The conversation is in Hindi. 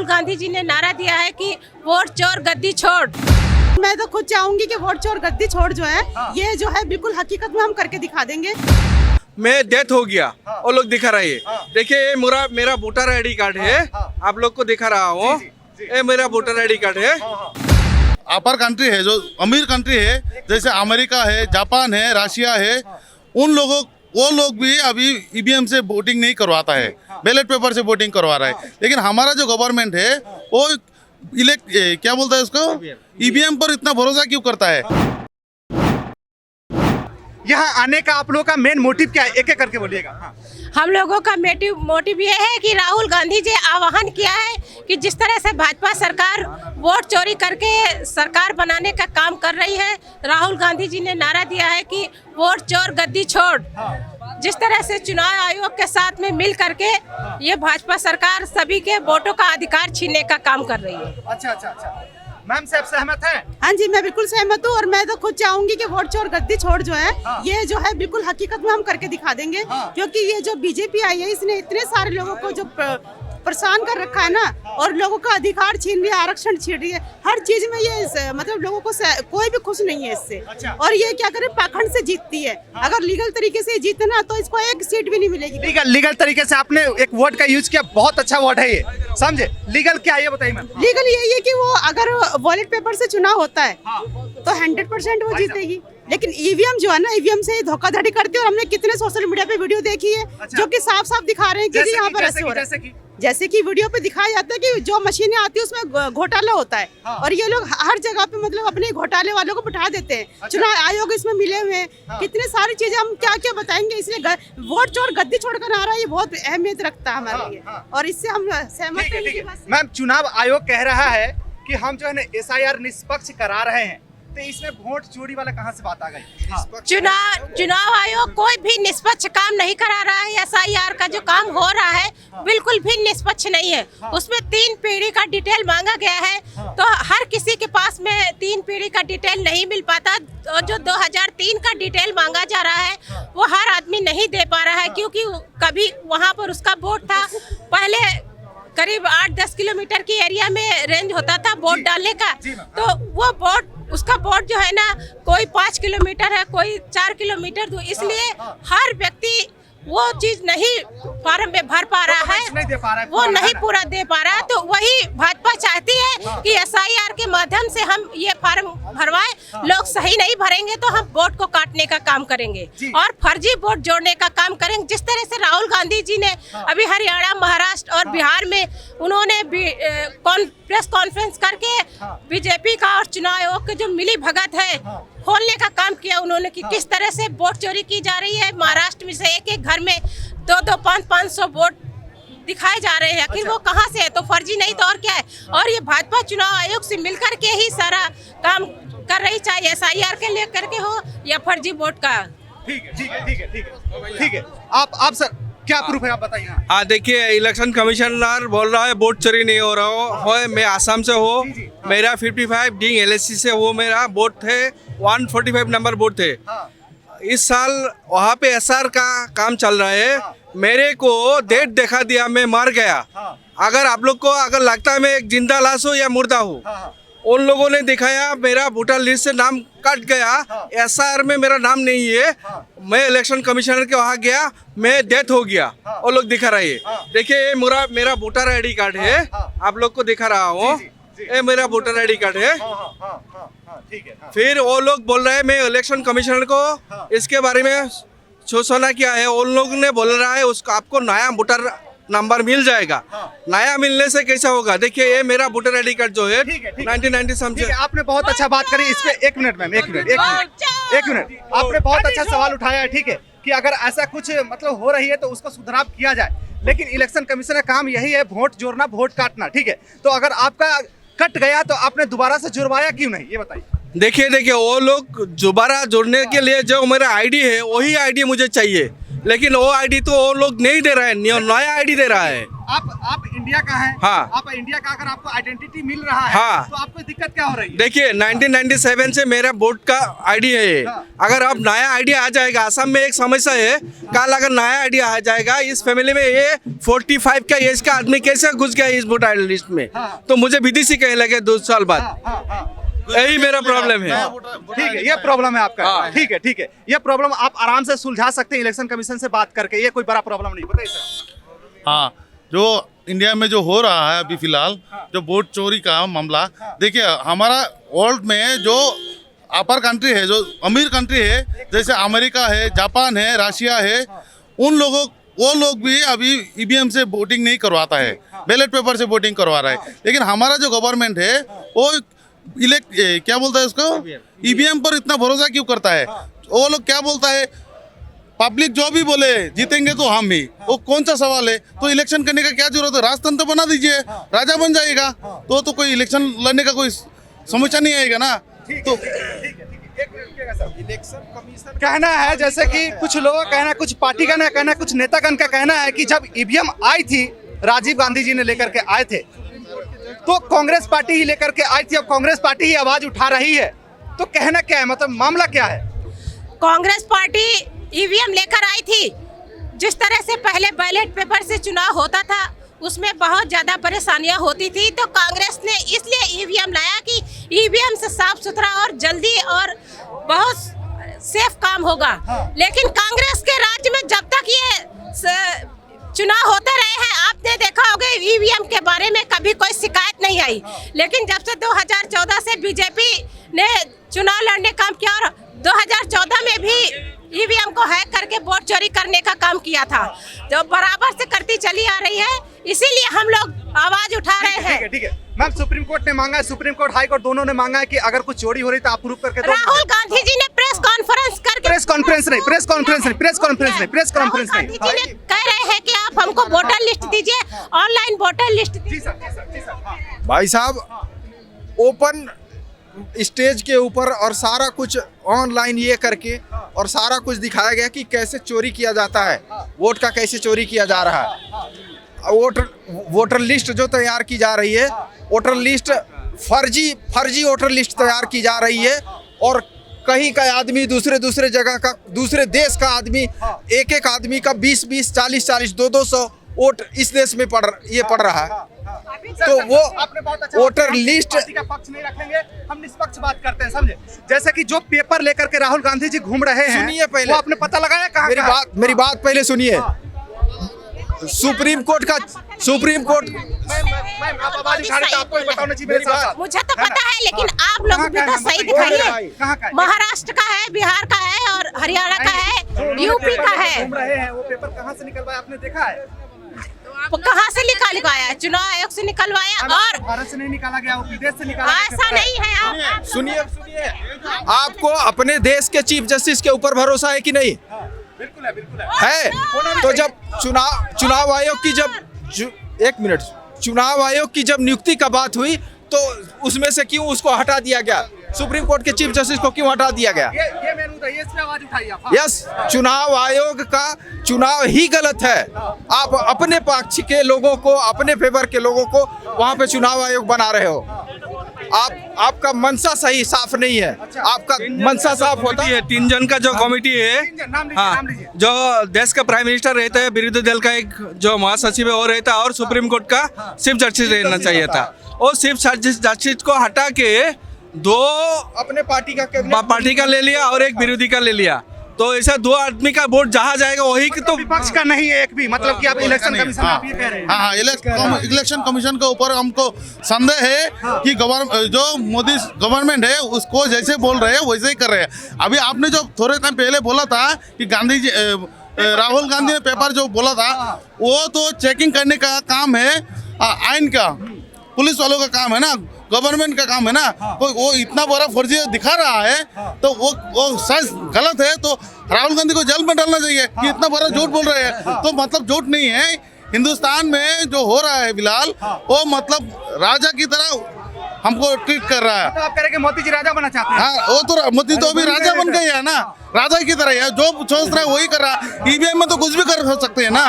राहुल गांधी जी ने नारा दिया है कि वोट चोर गद्दी छोड़। मैं तो खुद चाहूंगी कि वोट चोर गद्दी छोड़ जो है ये जो है बिल्कुल हकीकत में हम करके दिखा देंगे। मैं डेथ हो गया वो लोग दिखा रहे हैं। देखिए ये मेरा वोटर आईडी कार्ड है, आप लोग को दिखा रहा हूँ। ये मेरा वोटर आईडी कार्ड है। अपर कंट्री है, जो अमीर कंट्री है, जैसे अमेरिका है, जापान है, रशिया है, वो लोग भी अभी ईवीएम से वोटिंग नहीं करवाता है, बैलेट पेपर से वोटिंग करवा रहा है। लेकिन हमारा जो गवर्नमेंट है वो क्या बोलता है उसको, ईवीएम पर इतना भरोसा क्यों करता है? यहाँ आने का आप लोगों का मेन मोटिव क्या है, एक एक करके बोलिएगा। हम लोगों का मोटिव ये है कि राहुल गांधी जी आह्वान किया है कि जिस तरह से भाजपा सरकार वोट चोरी करके सरकार बनाने का काम कर रही है, राहुल गांधी जी ने नारा दिया है कि वोट चोर गद्दी छोड़। जिस तरह से चुनाव आयोग के साथ में मिल करके ये भाजपा सरकार सभी के वोटों का अधिकार छीनने का काम कर रही है। अच्छा। मैम से आप सहमत हैं? हाँ जी, मैं बिल्कुल सहमत हूँ और मैं तो खुद चाहूंगी कि वोट चोर गद्दी छोड़ जो है ये जो है बिल्कुल हकीकत में हम करके दिखा देंगे। क्योंकि ये जो बीजेपी आई है इसने इतने सारे लोगों को जो परेशान कर रखा है ना, और लोगों का अधिकार छीन लिया, आरक्षण छीन रही है, हर चीज में ये मतलब लोगों को कोई भी खुश नहीं है इससे। और ये क्या करे, पाखंड से जीतती है। अगर लीगल तरीके से जीते ना तो इसको एक सीट भी नहीं मिलेगी। लीगल तरीके से आपने एक वर्ड का यूज किया, बहुत अच्छा वर्ड है ये, समझे? लीगल क्या है ये बताइए मैम। लीगल यही है कि वो अगर बैलेट पेपर से चुनाव होता है तो 100% वो जीतेगी। लेकिन ईवीएम जो है ना, ईवीएम से धोखाधड़ी करती है। और हमने कितने सोशल मीडिया पे वीडियो देखी है जो कि साफ साफ दिखा रहे हैं कि यहाँ पर ऐसे हो रहा है। जैसे कि वीडियो पे दिखाया जाता है कि जो मशीनें आती है उसमें घोटाला होता है। और ये लोग हर जगह पे मतलब अपने घोटाले वालों को बिठा देते हैं। चुनाव आयोग इसमें मिले हुए हैं। कितने सारी चीजें हम क्या क्या बताएंगे। इसलिए वोट चोर गद्दी छोड़कर आ रहा है, ये बहुत अहमियत रखता है हमारे लिए और इससे हम सहमत हैं। मैम, चुनाव आयोग कह रहा है कि हम जो है ना SIR निष्पक्ष करा रहे हैं, तो इसमें वोट चोरी वाला कहाँ से बात आ गई? चुनाव आयोग कोई भी निष्पक्ष काम नहीं करा रहा है। SIR का जो काम हो रहा है बिल्कुल भी निष्पक्ष नहीं है। उसमें 3 पीढ़ी का डिटेल मांगा गया है, तो हर किसी के पास में 3 पीढ़ी का डिटेल नहीं मिल पाता। और जो 2003 का डिटेल मांगा जा रहा है वो हर आदमी नहीं दे पा रहा है, क्योंकि कभी वहाँ पर उसका वोट था। पहले करीब 8-10 किलोमीटर की एरिया में रेंज होता था वोट डालने का, तो वो वोट उसका वोट जो है ना कोई 5 किलोमीटर है, कोई 4 किलोमीटर दूर। इसलिए हर व्यक्ति वो चीज नहीं फॉर्म में भर पा रहा है, वो नहीं पूरा दे पा रहा है। तो वही भाजपा चाहती है कि SIR के माध्यम से हम ये फॉर्म भरवाए। लोग सही नहीं भरेंगे तो हम वोट को काटने का काम करेंगे और फर्जी वोट जोड़ने का काम करेंगे। जिस तरह से राहुल गांधी जी ने अभी हरियाणा, महाराष्ट्र और बिहार में उन्होंने प्रेस कॉन्फ्रेंस करके बीजेपी का और चुनाव आयोग के जो मिली भगत है खोलने का काम किया उन्होंने, कि किस तरह से वोट चोरी की जा रही है। महाराष्ट्र में से एक घर में 2-2, 500 वोट दिखाए जा रहे हैं। आखिर वो कहाँ से है? तो फर्जी नहीं तो और क्या है? और ये भाजपा चुनाव आयोग से मिलकर के ही सारा काम कर रही, चाहे SIR के लेकर के हो या फर्जी वोट का। ठीक है। आप सर क्या प्रूफ है, आप बताइए। हाँ, देखिए इलेक्शन कमिश्नर बोल रहा है वोट चोरी नहीं हो रहा हो। मैं आसाम से हो, मेरा 55 डीइंग LSC से वो मेरा वोट थे, 145 नंबर वोट थे। इस साल वहाँ पे SR का काम चल रहा है। मेरे को डेट दिखा दिया, मैं मर गया। अगर आप लोग को अगर लगता है मैं एक जिंदा लाश हूँ या मुर्दा हूँ, उन लोगों ने दिखाया मेरा वोटर लिस्ट से नाम कट गया, SR में मेरा नाम नहीं है। मैं इलेक्शन कमिश्नर के वहाँ गया, मैं डेथ हो गया वो लोग दिखा रहे हैं। देखिए ये मेरा वोटर आईडी कार्ड है, आप लोग को दिखा रहा हूँ। ये मेरा वोटर आईडी कार्ड है। फिर वो लोग बोल रहे हैं मैं इलेक्शन कमिश्नर को इसके बारे में सूचना किया है। उन लोगों ने बोल रहा है उसको आपको नया वोटर नंबर मिल जाएगा। नया मिलने से कैसा होगा? देखिए ये मेरा वोटर आईडी कार्ड जो है 1990 समझे। आपने बहुत अच्छा बात करी इस पे। एक मिनट मैम, एक मिनट। आपने बहुत अच्छा सवाल उठाया है, ठीक है, कि अगर ऐसा कुछ मतलब हो रही है तो उसको सुधार किया जाए। लेकिन इलेक्शन कमीशन का काम यही है, वोट जोड़ना, वोट काटना, ठीक है। तो अगर आपका कट गया तो आपने दोबारा से जुड़वाया क्यों नहीं, ये बताइए। देखिए वो लोग दोबारा जोड़ने के लिए जो मेरा आईडी है वही आईडी मुझे चाहिए, लेकिन वो आईडी तो वो लोग नहीं दे रहा है, नया आईडी दे रहा है। आप इंडिया का है, हाँ। आप इंडिया का अगर आपको आइडेंटिटी मिल रहा है, हाँ। तो आपको दिक्कत क्या हो रही है? देखिए 1997 से मेरा बोर्ड का आईडी है ये। अगर अब नया आईडी आ जाएगा, असम में एक समस्या है, कल अगर नया आईडी आ जाएगा, इस फैमिली में ये 45 का एज का आदमी कैसे घुस गया इस वोटर लिस्ट में, तो मुझे विदेशी कहने लगे 2 साल बाद। यही मेरा प्रॉब्लम है। ठीक है, ये प्रॉब्लम है आपका। हाँ। ठीक है, ये प्रॉब्लम आप आराम से सुलझा सकते हैं इलेक्शन कमीशन से बात करके, ये कोई बड़ा प्रॉब्लम नहीं। बताइए सर। हाँ, जो इंडिया में जो हो रहा है अभी फिलहाल, जो वोट चोरी का मामला, देखिए हमारा वर्ल्ड में जो अपर कंट्री है, जो अमीर कंट्री है, जैसे अमेरिका है, जापान है, रशिया है, वो लोग भी अभी ईवीएम से वोटिंग नहीं करवाता है, बैलेट पेपर से वोटिंग करवा रहा है। लेकिन हमारा जो गवर्नमेंट है वो क्या बोलता है उसको, ईवीएम पर इतना भरोसा क्यों करता है? वो लोग क्या बोलता है, पब्लिक जो भी बोले जीतेंगे तो हम ही, वो कौन सा सवाल है? तो इलेक्शन करने का क्या जरूरत है? राजतंत्र बना दीजिए, राजा बन जाएगा, तो कोई इलेक्शन लड़ने का कोई समस्या नहीं आएगा ना। तो इलेक्शन कमीशन कहना है, जैसे कि कुछ लोगों का कहना, कुछ पार्टी का कहना, कुछ नेतागण का कहना है कि जब ईवीएम आई थी, राजीव गांधी जी ने लेकर के आए थे, तो कांग्रेस पार्टी ही लेकर के आई थी, अब कांग्रेस पार्टी ही आवाज उठा रही है, तो कहना क्या है, मतलब मामला क्या है? कांग्रेस पार्टी ईवीएम लेकर आई थी। जिस तरह से पहले बैलेट पेपर से चुनाव होता था, उसमें बहुत ज्यादा परेशानियां होती थी, तो कांग्रेस ने इसलिए ईवीएम लाया कि ईवीएम से साफ सुथरा और जल्दी और बहुत सेफ काम होगा। लेकिन कांग्रेस के राज्य में जब तक ये चुनाव होते रहे हैं, आपने देखा होगा ईवीएम के बारे में कभी कोई शिकायत नहीं आई। लेकिन जब से 2014 से बीजेपी ने चुनाव लड़ने काम किया और 2014 में भी ईवीएम को हैक करके वोट चोरी करने का काम किया था, जो बराबर से करती चली आ रही है, इसीलिए हम लोग आवाज उठा रहे हैं। ठीक है मैम, सुप्रीम कोर्ट ने मांगा है, सुप्रीम कोर्ट, हाई कोर्ट दोनों ने मांगा है कि अगर कुछ चोरी हो रही तो आप प्रूव करके दो। राहुल गांधी जी ने प्रेस कॉन्फ्रेंस करके प्रेस कॉन्फ्रेंस नहीं गांधी जी ने कह रहे हैं कि आप हमको वोटर लिस्ट दीजिए, ऑनलाइन वोटर लिस्ट दीजिए। जी सर। भाई साहब ओपन स्टेज के ऊपर और सारा कुछ ऑनलाइन ये करके और सारा कुछ दिखाया गया कि कैसे चोरी किया जाता है, वोट का कैसे चोरी किया जा रहा है। वोटर लिस्ट जो तैयार की जा रही है, वोटर लिस्ट फर्जी वोटर लिस्ट तैयार की जा रही है, और कहीं का आदमी दूसरे जगह का, दूसरे देश का आदमी, एक आदमी का 20 40 200 वोट इस देश में पड़ रहा है। तो वो वोटर लिस्ट का पक्ष नहीं रखेंगे, हम निष्पक्ष बात करते हैं, समझे? जैसे कि जो पेपर लेकर के राहुल गांधी जी घूम रहे हैं, सुनिए पहले, वो आपने पता लगाया कहाँ? मेरी बात पहले सुनिए। सुप्रीम कोर्ट मैम आप आवाज उठा रहे थे, आपको भी बताना चाहिए मेरे साथ। मुझे तो पता है, लेकिन आप लोग भी तो सही दिखाइए। कहाँ का है? महाराष्ट्र का है, बिहार का है और हरियाणा का है, यूपी का है। घूम रहे हैं, वो पेपर कहाँ से निकलवाया आपने देखा है? कहाँ से निकालवाया है? चुनाव आयोग से निकलवाया, और भारत से नहीं निकाला गया, वो विदेश से निकाला गया। ऐसा नहीं है। आप सुनिए, आपको अपने देश के चीफ जस्टिस के ऊपर भरोसा है कि नहीं? बिल्कुल है। तो जब चुनाव आयोग की चुनाव आयोग की जब नियुक्ति का बात हुई, तो उसमें से क्यों उसको हटा दिया गया? सुप्रीम कोर्ट के चीफ जस्टिस को क्यों हटा दिया गया? ये मेनू था, ये इस पे आवाज उठाइए आप। यस, चुनाव आयोग का चुनाव ही गलत है। आप अपने पक्ष के लोगों को, अपने फेवर के लोगों को वहां पे चुनाव आयोग बना रहे हो। आपका मनसा सही साफ नहीं है। आपका मनसा साफ होता है। 3 जन का जो कमेटी है, हाँ, जो देश का प्राइम मिनिस्टर रहता है, विरोधी दल का एक जो महासचिव है वो रहता है, और सुप्रीम कोर्ट का चीफ जस्टिस रहना चाहिए था। और चीफ जस्टिस को हटा के 2 अपने पार्टी का ले लिया और एक विरोधी का ले लिया, तो ऐसा 2 आदमी का वोट जहाँ जाएगा वही तो विपक्ष का नहीं है एक भी, मतलब कि आप इलेक्शन कमीशन आप ये कह रहे हैं। हाँ, इलेक्शन कमीशन के ऊपर हमको संदेह है कि जो मोदी गवर्नमेंट है उसको जैसे बोल रहे हैं वैसे ही कर रहे हैं। अभी आपने जो थोड़े टाइम पहले बोला था कि राहुल गांधी ने पेपर जो बोला था, वो तो चेकिंग करने का काम है आइन का, पुलिस वालों का काम है ना, गवर्नमेंट का काम है ना। वो इतना बड़ा फर्जी दिखा रहा है, तो वो सच गलत है, तो राहुल गांधी को जेल में डालना चाहिए कि इतना बड़ा झूठ बोल रहे हैं। तो मतलब झूठ नहीं है, हिंदुस्तान में जो हो रहा है फिलहाल, वो मतलब राजा की तरह हमको ट्रीट कर रहा है। तो आप कह रहे हैं कि मोदी जी राजा बनना चाहते हैं? हाँ, वो तो मोदी तो अभी राजा बन गए है ना, राजा की तरह है, जो सोच रहा है वही कर रहा है। ईवीएम में तो कुछ भी कर सकते हैं ना।